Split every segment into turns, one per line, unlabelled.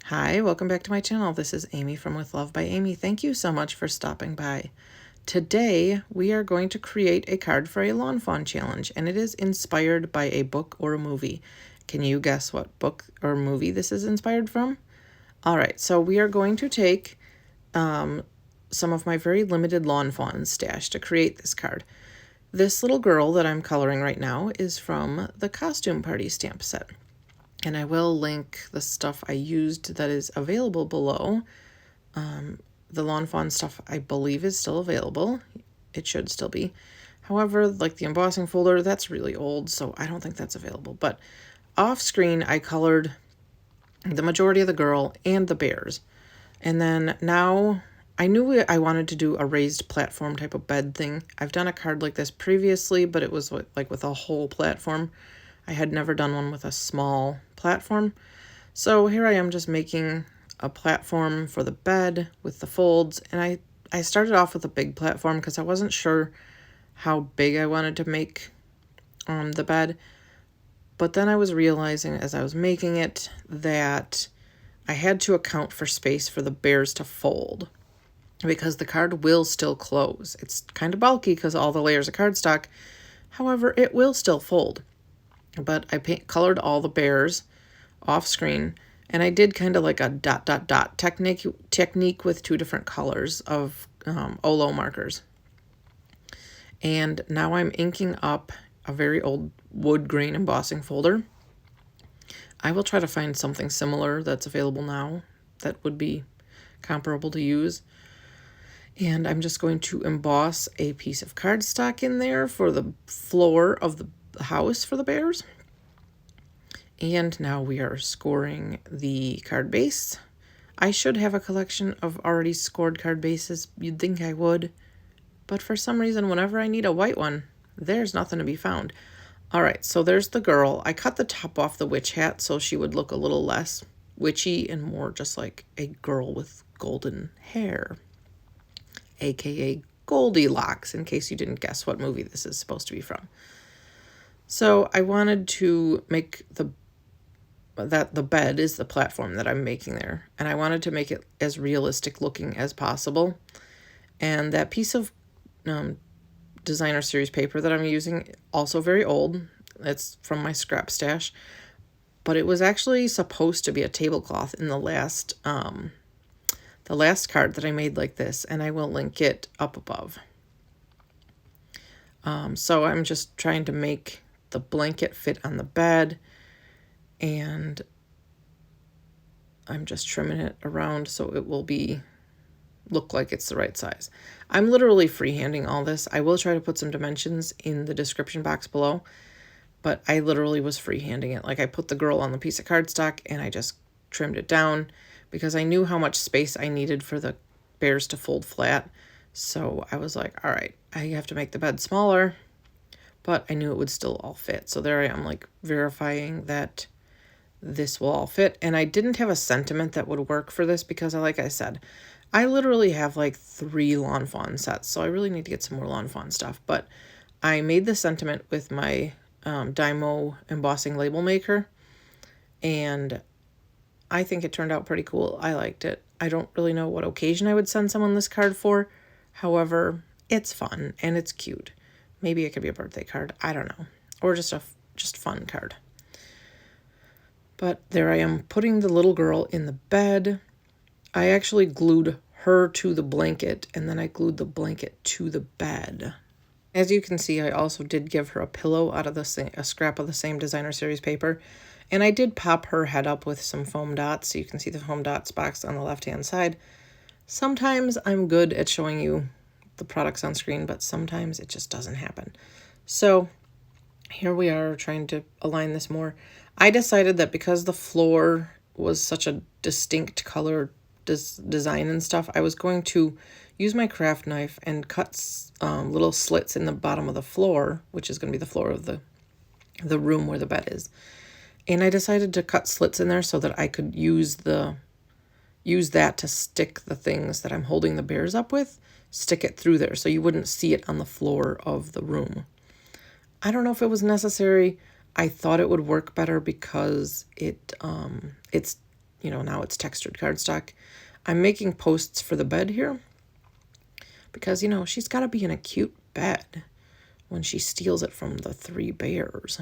Hi, welcome back to my channel. This is Amy from With Love by Amy. Thank you so much for stopping by. Today, we are going to create a card for a Lawn Fawn challenge, and it is inspired by a book or a movie. Can you guess what book or movie this is inspired from? All right, so we are going to take some of my very limited Lawn Fawn stash to create this card. This little girl that I'm coloring right now is from the Costume Party stamp set. And I will link the stuff I used that is available below. The Lawn Fawn stuff, I believe, is still available. It should still be. However, like the embossing folder, that's really old, so I don't think that's available. But off screen, I colored the majority of the girl and the bears. And then now I knew I wanted to do a raised platform type of bed thing. I've done a card like this previously, but it was like with a whole platform. I had never done one with a small platform. So here I am just making a platform for the bed with the folds. And I started off with a big platform because I wasn't sure how big I wanted to make the bed. But then I was realizing as I was making it that I had to account for space for the bears to fold, because the card will still close. It's kind of bulky because all the layers of cardstock. However, it will still fold. But I colored all the bears off screen, and I did kind of like a dot, dot, dot technique with two different colors of Olo markers. And now I'm inking up a very old wood grain embossing folder. I will try to find something similar that's available now that would be comparable to use. And I'm just going to emboss a piece of cardstock in there for the floor of the house for the bears. And now we are scoring the card base. I should have a collection of already scored card bases. You'd think I would. But for some reason, whenever I need a white one, there's nothing to be found. All right, so there's the girl. I cut the top off the witch hat so she would look a little less witchy and more just like a girl with golden hair, aka Goldilocks, in case you didn't guess what movie this is supposed to be from. So I wanted to make the bed is the platform that I'm making there, and I wanted to make it as realistic looking as possible. And that piece of designer series paper that I'm using, also very old, it's from my scrap stash, but it was actually supposed to be a tablecloth in the last card that I made like this, and I will link it up above. So I'm just trying to make the blanket fit on the bed, and I'm just trimming it around so it will look like it's the right size. I'm literally freehanding all this. I will try to put some dimensions in the description box below, but I literally was freehanding it. Like, I put the girl on the piece of cardstock and I just trimmed it down because I knew how much space I needed for the bears to fold flat. So I was like, all right, I have to make the bed smaller, but I knew it would still all fit. So there I am, like, verifying that this will all fit. And I didn't have a sentiment that would work for this because, like I said, I literally have like 3 Lawn Fawn sets, so I really need to get some more Lawn Fawn stuff. But I made the sentiment with my Dymo embossing label maker, and I think it turned out pretty cool. I liked it. I don't really know what occasion I would send someone this card for. However, it's fun and it's cute. Maybe it could be a birthday card. I don't know. Or just a fun card. But there I am putting the little girl in the bed. I actually glued her to the blanket, and then I glued the blanket to the bed. As you can see, I also did give her a pillow out of a scrap of the same designer series paper, and I did pop her head up with some foam dots, so you can see the foam dots box on the left-hand side. Sometimes I'm good at showing you the products on screen, but sometimes it just doesn't happen. So here we are trying to align this more. I decided that because the floor was such a distinct color design and stuff, I was going to use my craft knife and cut little slits in the bottom of the floor, which is going to be the floor of the room where the bed is. And I decided to cut slits in there so that I could use that to stick the things that I'm holding the bears up with, stick it through there so you wouldn't see it on the floor of the room. I don't know if it was necessary. I thought it would work better because it's you know, now it's textured cardstock. I'm making posts for the bed here because, you know, she's got to be in a cute bed when she steals it from the three bears.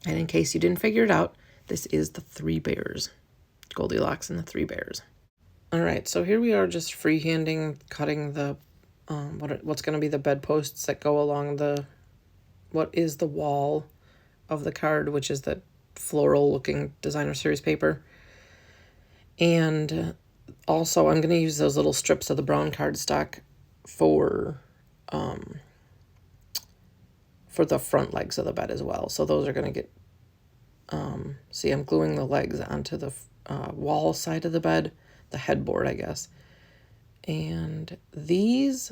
And in case you didn't figure it out, this is the three bears. Goldilocks and the three bears. All right, so here we are just freehanding, cutting the, what's going to be the bedposts that go along what is the wall of the card, which is the floral looking designer series paper. And also I'm going to use those little strips of the brown cardstock for the front legs of the bed as well. So those are going to get, see, I'm gluing the legs onto the wall side of the bed, the headboard, I guess. And these,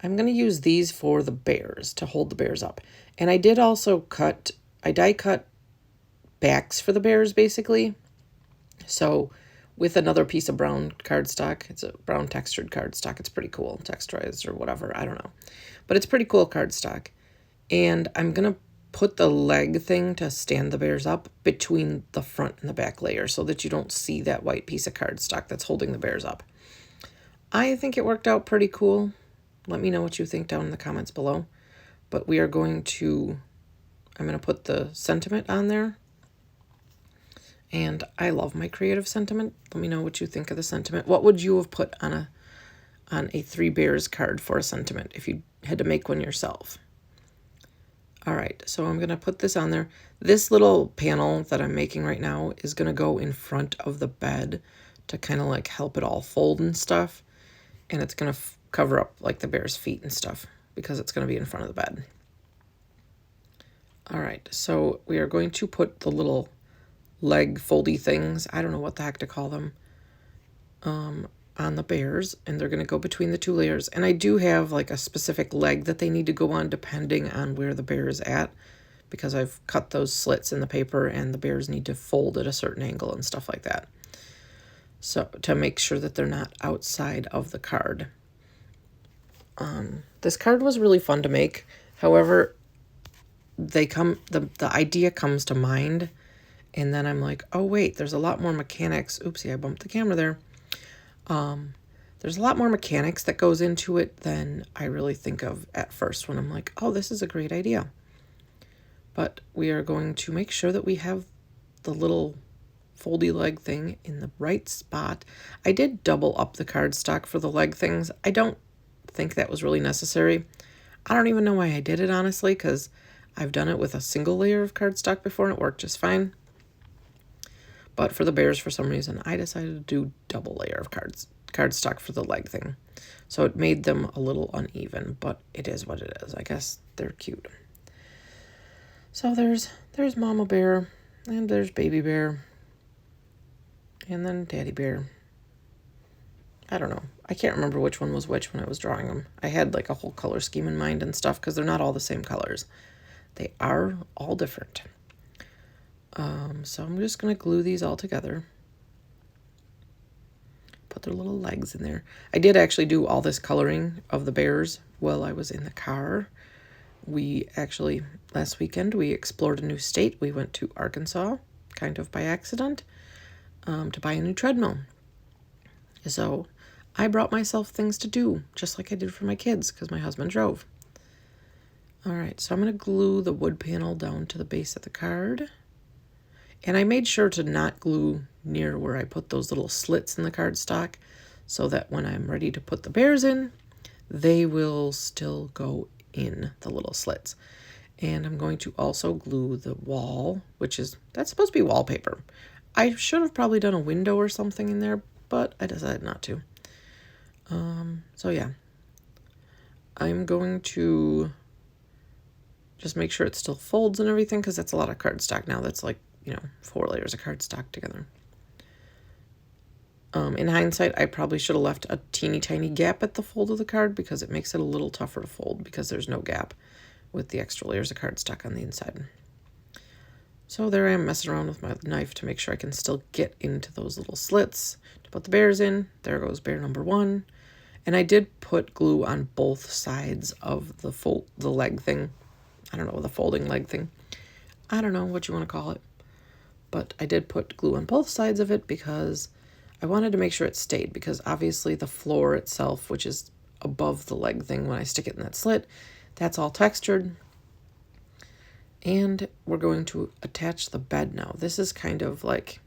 I'm going to use these for the bears, to hold the bears up. And I did also I die cut backs for the bears, basically. So with another piece of brown cardstock, it's a brown textured cardstock. It's pretty cool, texturized or whatever, I don't know. But it's pretty cool cardstock. And I'm going to put the leg thing to stand the bears up between the front and the back layer so that you don't see that white piece of cardstock that's holding the bears up. I think it worked out pretty cool. Let me know what you think down in the comments below. But I'm going to put the sentiment on there. And I love my creative sentiment. Let me know what you think of the sentiment. What would you have put on a Three Bears card for a sentiment if you had to make one yourself? All right, so I'm going to put this on there. This little panel that I'm making right now is going to go in front of the bed to kind of like help it all fold and stuff. And it's going to cover up like the bear's feet and stuff because it's going to be in front of the bed. All right, so we are going to put the little leg foldy things, I don't know what the heck to call them, on the bears, and they're going to go between the two layers. And I do have like a specific leg that they need to go on depending on where the bear is at, because I've cut those slits in the paper and the bears need to fold at a certain angle and stuff like that. So to make sure that they're not outside of the card. This card was really fun to make. However, the idea comes to mind, and then I'm like, oh wait, there's a lot more mechanics. Oopsie, I bumped the camera there. There's a lot more mechanics that goes into it than I really think of at first when I'm like, oh, this is a great idea. But we are going to make sure that we have the little foldy leg thing in the right spot. I did double up the cardstock for the leg things. I don't think that was really necessary. I don't even know why I did it, honestly, because I've done it with a single layer of cardstock before and it worked just fine. But for the bears, for some reason, I decided to do double layer of cardstock for the leg thing. So it made them a little uneven, but it is what it is. I guess they're cute. So there's Mama Bear, and there's Baby Bear, and then Daddy Bear. I don't know. I can't remember which one was which when I was drawing them. I had like a whole color scheme in mind and stuff because they're not all the same colors. They are all different. So I'm just going to glue these all together. Put their little legs in there. I did actually do all this coloring of the bears while I was in the car. We actually, last weekend, we explored a new state. We went to Arkansas, kind of by accident, to buy a new treadmill. So I brought myself things to do, just like I did for my kids, because my husband drove. All right, so I'm going to glue the wood panel down to the base of the card. And I made sure to not glue near where I put those little slits in the cardstock so that when I'm ready to put the bears in, they will still go in the little slits. And I'm going to also glue the wall, that's supposed to be wallpaper. I should have probably done a window or something in there, but I decided not to. So yeah, I'm going to just make sure it still folds and everything because that's a lot of cardstock now. That's like, 4 layers of cardstock together. In hindsight, I probably should have left a teeny tiny gap at the fold of the card because it makes it a little tougher to fold because there's no gap with the extra layers of cardstock on the inside. So there I am messing around with my knife to make sure I can still get into those little slits to put the bears in. There goes bear number 1. And I did put glue on both sides of the leg thing. I don't know, the folding leg thing. I don't know what you want to call it. but I did put glue on both sides of it because I wanted to make sure it stayed, because obviously the floor itself, which is above the leg thing when I stick it in that slit, that's all textured. And we're going to attach the bed now. This is kind of like,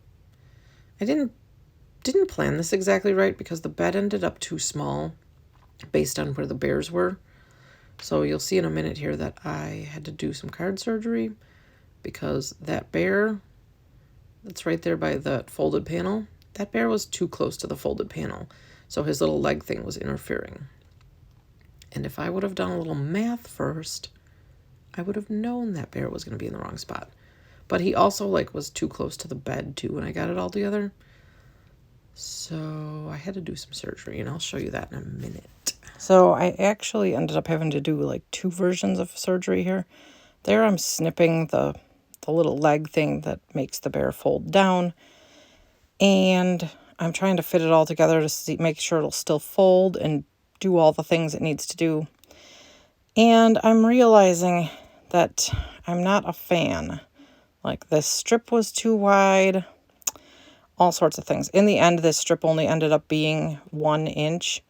I didn't plan this exactly right because the bed ended up too small based on where the bears were. So you'll see in a minute here that I had to do some card surgery because that bear that's right there by the folded panel, that bear was too close to the folded panel. So his little leg thing was interfering. And if I would have done a little math first, I would have known that bear was going to be in the wrong spot. But he also was too close to the bed too when I got it all together. So I had to do some surgery, and I'll show you that in a minute. So I actually ended up having to do 2 versions of surgery here. There I'm snipping the little leg thing that makes the bear fold down. And I'm trying to fit it all together to make sure it'll still fold and do all the things it needs to do. And I'm realizing that I'm not a fan. This strip was too wide, all sorts of things. In the end, this strip only ended up being 1 inch.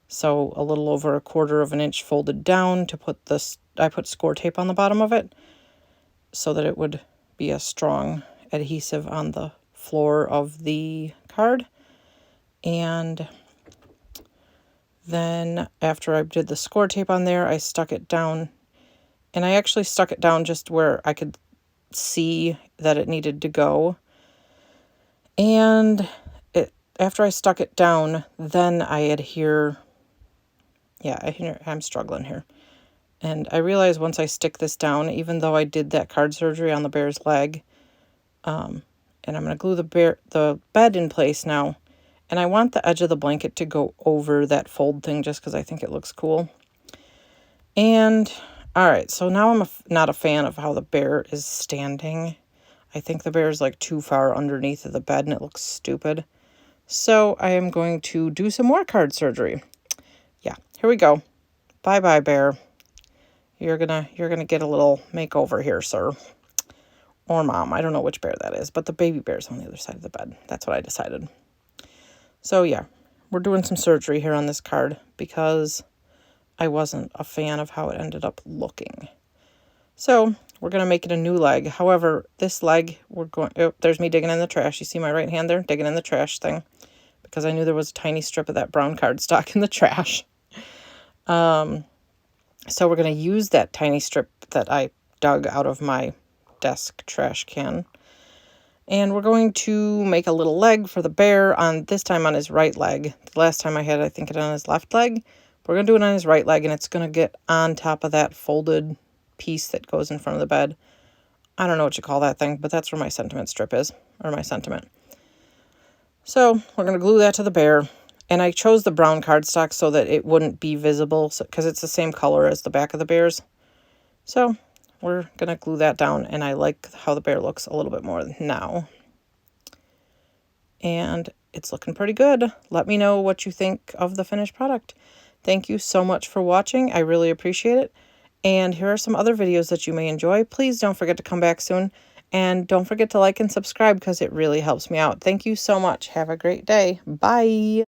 So a little over 1/4 of an inch folded down to put this. I put score tape on the bottom of it so that it would be a strong adhesive on the floor of the card. And then after I did the score tape on there, I stuck it down, and I actually stuck it down just where I could see that it needed to go. And after I stuck it down, then I adhere. Yeah, I'm struggling here. And I realized once I stick this down, even though I did that card surgery on the bear's leg, and I'm going to glue the bed in place now. And I want the edge of the blanket to go over that fold thing just because I think it looks cool. And, all right, so now I'm not a fan of how the bear is standing. I think the bear is too far underneath of the bed and it looks stupid. So I am going to do some more card surgery. Yeah, here we go. Bye-bye, bear. You're gonna get a little makeover here, sir. Or mom. I don't know which bear that is, but the baby bear's on the other side of the bed. That's what I decided. So yeah, we're doing some surgery here on this card because I wasn't a fan of how it ended up looking. So we're going to make it a new leg. However, this leg, there's me digging in the trash. You see my right hand there? Digging in the trash thing. Because I knew there was a tiny strip of that brown cardstock in the trash. So we're going to use that tiny strip that I dug out of my desk trash can. And we're going to make a little leg for the bear this time on his right leg. The last time I had, I think, it on his left leg. We're going to do it on his right leg, and it's going to get on top of that folded piece that goes in front of the bed. I don't know what you call that thing, but that's where my sentiment strip is, or my sentiment. So we're going to glue that to the bear. And I chose the brown cardstock so that it wouldn't be visible, because it's the same color as the back of the bears. So we're going to glue that down, and I like how the bear looks a little bit more now. And it's looking pretty good. Let me know what you think of the finished product. Thank you so much for watching. I really appreciate it. And here are some other videos that you may enjoy. Please don't forget to come back soon. And don't forget to like and subscribe because it really helps me out. Thank you so much. Have a great day. Bye.